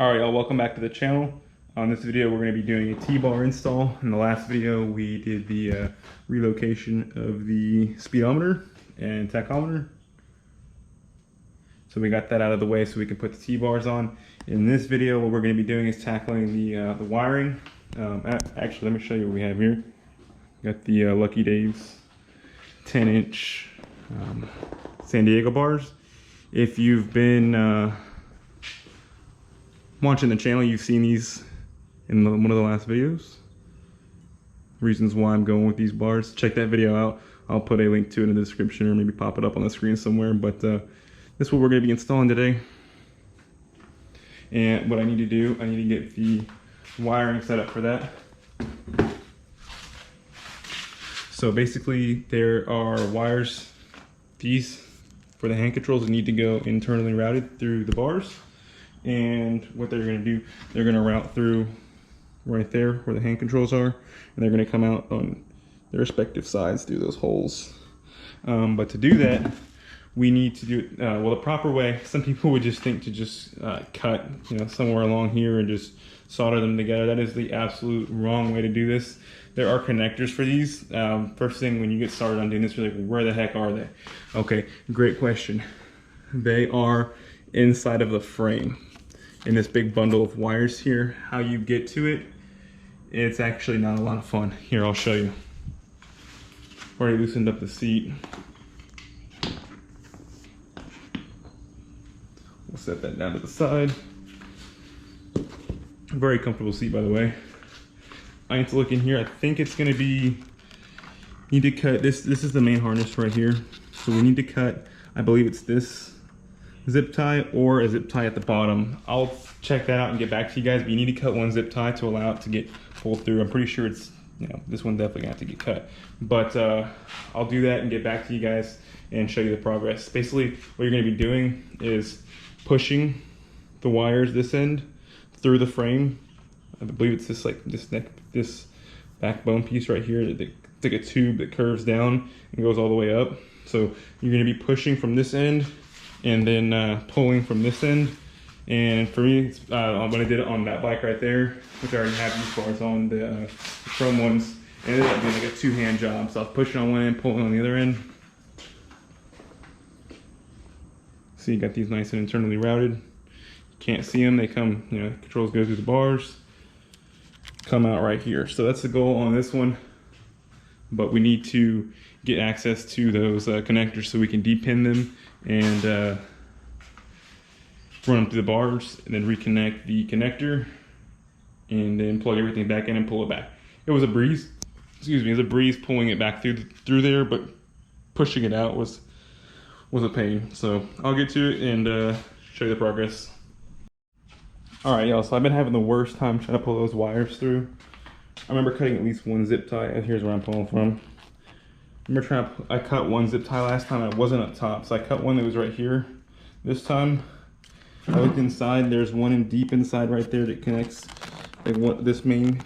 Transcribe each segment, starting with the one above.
Alright y'all, welcome back to the channel. On this video we're going to be doing a T-bar install. In the last video we did the relocation of the speedometer and tachometer. So we got that out of the way so we can put the T-bars on. In this video what we're going to be doing is tackling the wiring. Actually, let me show you what we have here. Got the Lucky Dave's 10-inch San Diego bars. If you've been watching the channel, you've seen these in one of the last videos. Reasons why I'm going with these bars. Check that video out. I'll put a link to it in the description or maybe pop it up on the screen somewhere. But this is what we're going to be installing today. And what I need to do, I need to get the wiring set up for that. So basically there are wires, these for the hand controls, that need to go internally routed through the bars. And what they're going to do, they're going to route through right there where the hand controls are, and they're going to come out on their respective sides through those holes. But to do that, we need to do it well the proper way. Some people would just think to just cut, somewhere along here and just solder them together. That is the absolute wrong way to do this. There are connectors for these. First thing when you get started on doing this, you're like, well, where the heck are they? Okay, great question. They are inside of the frame. In this big bundle of wires here. How you get to it, it's actually not a lot of fun. Here, I'll show you. Already loosened up the seat. We'll set that down to the side. Very comfortable seat, by the way. I need to look in here. I think it's gonna be, need to cut, this is the main harness right here. So we need to cut, I believe it's this zip tie or a zip tie at the bottom. I'll check that out and get back to you guys, but you need to cut one zip tie to allow it to get pulled through. I'm pretty sure it's, this one definitely gonna have to get cut. But I'll do that and get back to you guys and show you the progress. Basically, what you're gonna be doing is pushing the wires this end through the frame. I believe it's this backbone piece right here. It's like a tube that curves down and goes all the way up. So you're gonna be pushing from this end and then pulling from this end. And for me, when I did it on that bike right there, which I already have these bars on, the chrome ones, it ended up being like a two-hand job. So I was pushing on one end, pulling on the other end. So you got these nice and internally routed. You can't see them, they come, controls go through the bars, come out right here. So that's the goal on this one. But we need to get access to those connectors so we can depin them and run them through the bars, and then reconnect the connector, and then plug everything back in and pull it back. It was a breeze. Excuse me, it was a breeze pulling it back through there, but pushing it out was a pain. So I'll get to it and show you the progress. All right, y'all. So I've been having the worst time trying to pull those wires through. I remember cutting at least one zip tie, and here's where I'm pulling from. I cut one zip tie last time, it wasn't up top, so I cut one that was right here. This time, I looked inside, there's one deep inside right there that connects this main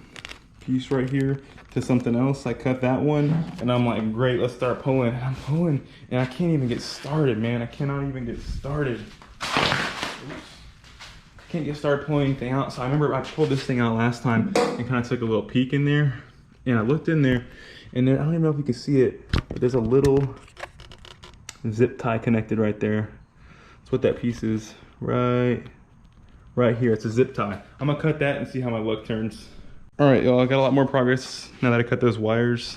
piece right here to something else. I cut that one, and I'm like, great, let's start pulling. And I'm pulling, and I can't even get started, man. I cannot even get started. Oops. I can't get started pulling anything out. So I remember I pulled this thing out last time and kind of took a little peek in there, and I looked in there, and then I don't even know if you can see it, but there's a little zip tie connected right there. That's what that piece is, right here. It's a zip tie. I'm gonna cut that and see how my luck turns. All right, y'all, I got a lot more progress now that I cut those wires,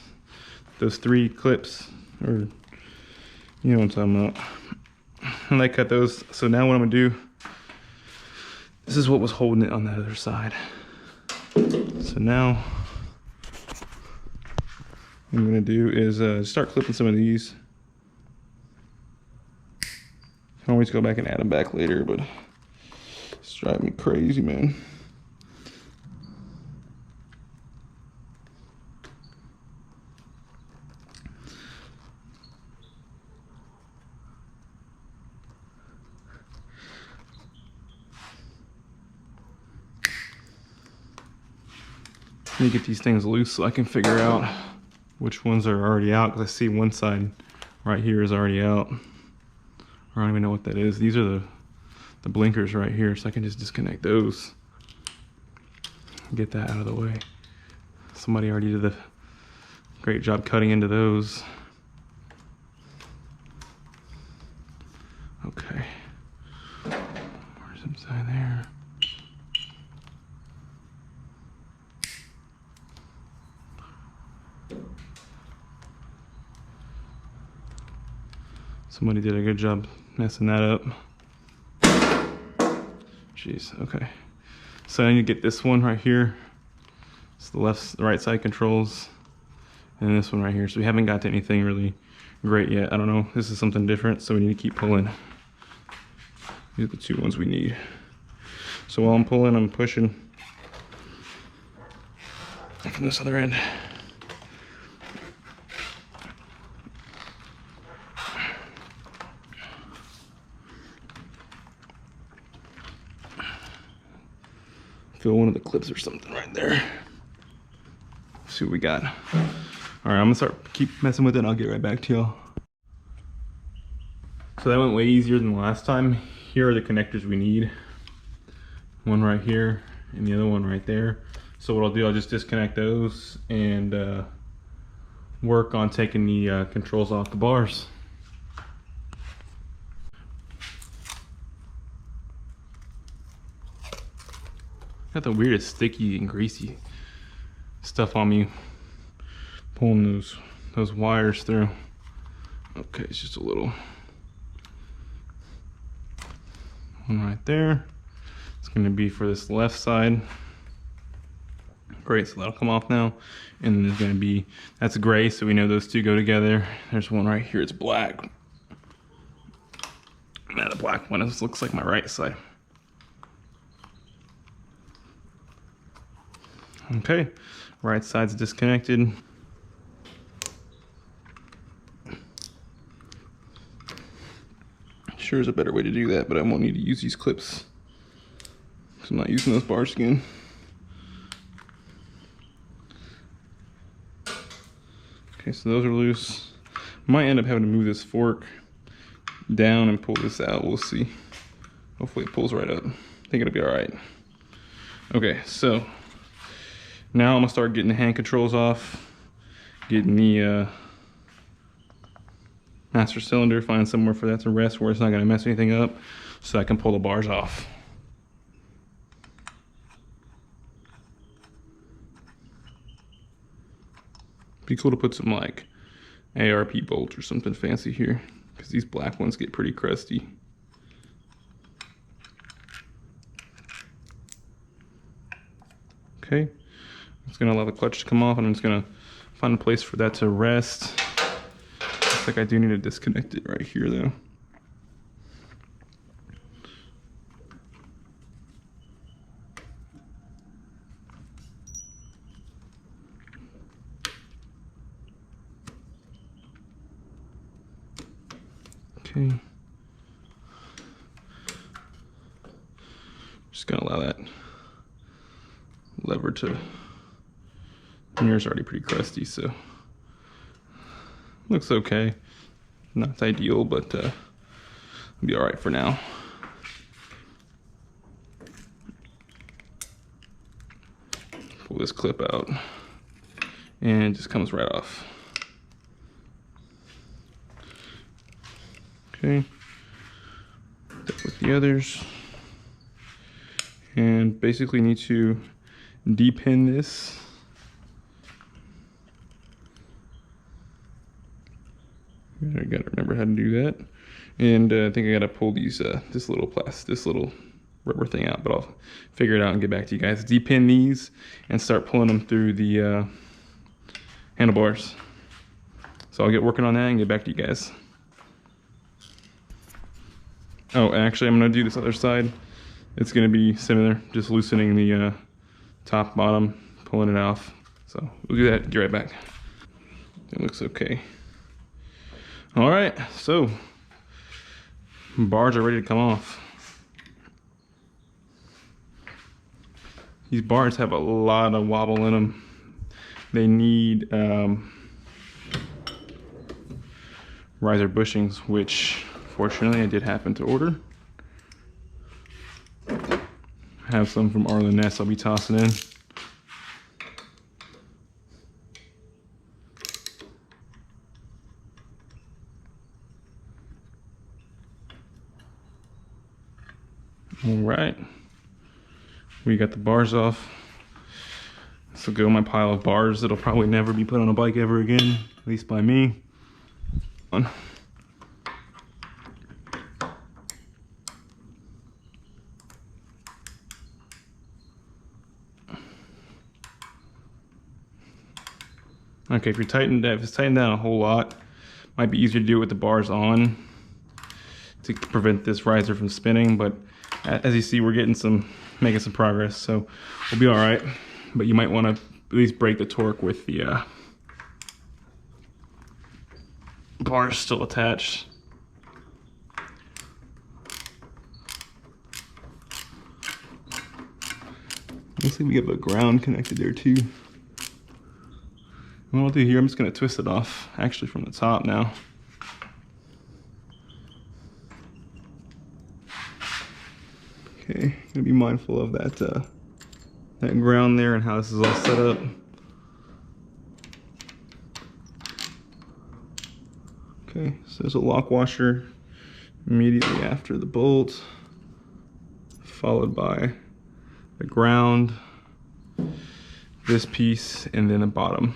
those 3 clips, or you know what I'm talking about. And I cut those, so now what I'm gonna do, this is what was holding it on the other side. So now, what I'm gonna do is start clipping some of these. I can always go back and add them back later, but it's driving me crazy, man. Let me get these things loose so I can figure out which ones are already out, because I see one side right here is already out. I don't even know what that is. These are the blinkers right here, so I can just disconnect those. Get that out of the way. Somebody already did a great job cutting into those. Okay. Where's inside there? Somebody did a good job messing that up. Jeez, okay. So I need to get this one right here. It's the right side controls. And this one right here. So we haven't got to anything really great yet. I don't know. This is something different, so we need to keep pulling. These are the two ones we need. So while I'm pulling, I'm pushing from this other end. Feel one of the clips or something right there. Let's see what we got. All right, I'm gonna keep messing with it and I'll get right back to y'all. So that went way easier than the last time. Here are the connectors we need. One right here and the other one right there. So what I'll do, I'll just disconnect those and work on taking the controls off the bars. Got the weirdest sticky and greasy stuff on me pulling those wires through. Okay, it's just a little one right there. It's going to be for this left side. Great, so that'll come off now. And then there's going to be, that's gray, so we know those two go together. There's one right here, it's black. Now the black one looks like my right side. Okay, right side's disconnected. Sure is a better way to do that, but I won't need to use these clips because I'm not using those bars again. Okay, so those are loose. Might end up having to move this fork down and pull this out. We'll see. Hopefully it pulls right up. I think it'll be all right. Okay, so now I'm gonna start getting the hand controls off, getting the master cylinder, find somewhere for that to rest where it's not gonna mess anything up so I can pull the bars off. Be cool to put some like ARP bolts or something fancy here because these black ones get pretty crusty. Okay, it's gonna allow the clutch to come off and I'm just gonna find a place for that to rest. Looks like I do need to disconnect it right here though. Okay. Just gonna allow that lever to, the mirror's already pretty crusty, so looks okay. Not ideal, but it'll be all right for now. Pull this clip out and it just comes right off. Okay, that with the others, and basically need to depin this. I gotta remember how to do that, and I think I gotta pull these this little rubber thing out, but I'll figure it out and get back to you guys. Depin these and start pulling them through the handlebars. So I'll get working on that and get back to you guys. Oh, actually, I'm gonna do this other side. It's gonna be similar, just loosening the top, bottom, pulling it off. So we'll do that, get right back. It looks okay. All right, so bars are ready to come off. These bars have a lot of wobble in them. They need riser bushings, which fortunately I did happen to order. have some from Arlen Ness I'll be tossing in. All right, we got the bars off. This will go in my pile of bars that'll probably never be put on a bike ever again, at least by me. Okay, if it's tightened down a whole lot, might be easier to do it with the bars on to prevent this riser from spinning, but as you see, we're making some progress, so we'll be all right. But you might want to at least break the torque with the bars still attached. Looks like we have a ground connected there too. What I'll do here, I'm just going to twist it off, actually from the top now. Okay, going to be mindful of that ground there and how this is all set up. Okay, so there's a lock washer immediately after the bolt, followed by the ground, this piece, and then the bottom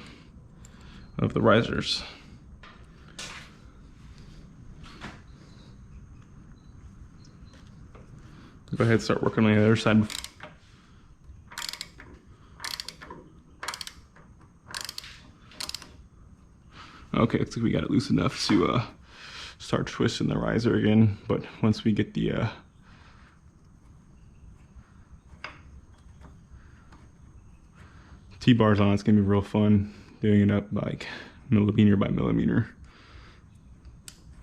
of the risers. Go ahead and start working on the other side. Okay, looks like we got it loose enough to start twisting the riser again, but once we get the T-bars on, it's gonna be real fun doing it up like millimeter by millimeter,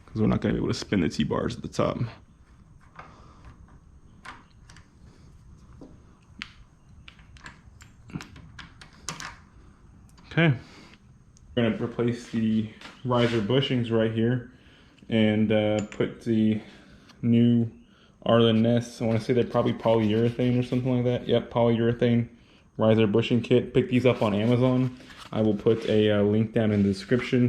because we're not gonna be able to spin the T-bars at the top. Okay, we're gonna replace the riser bushings right here and put the new Arlen Ness, I wanna say they're probably polyurethane or something like that. Yep, polyurethane riser bushing kit. Pick these up on Amazon. I will put a link down in the description.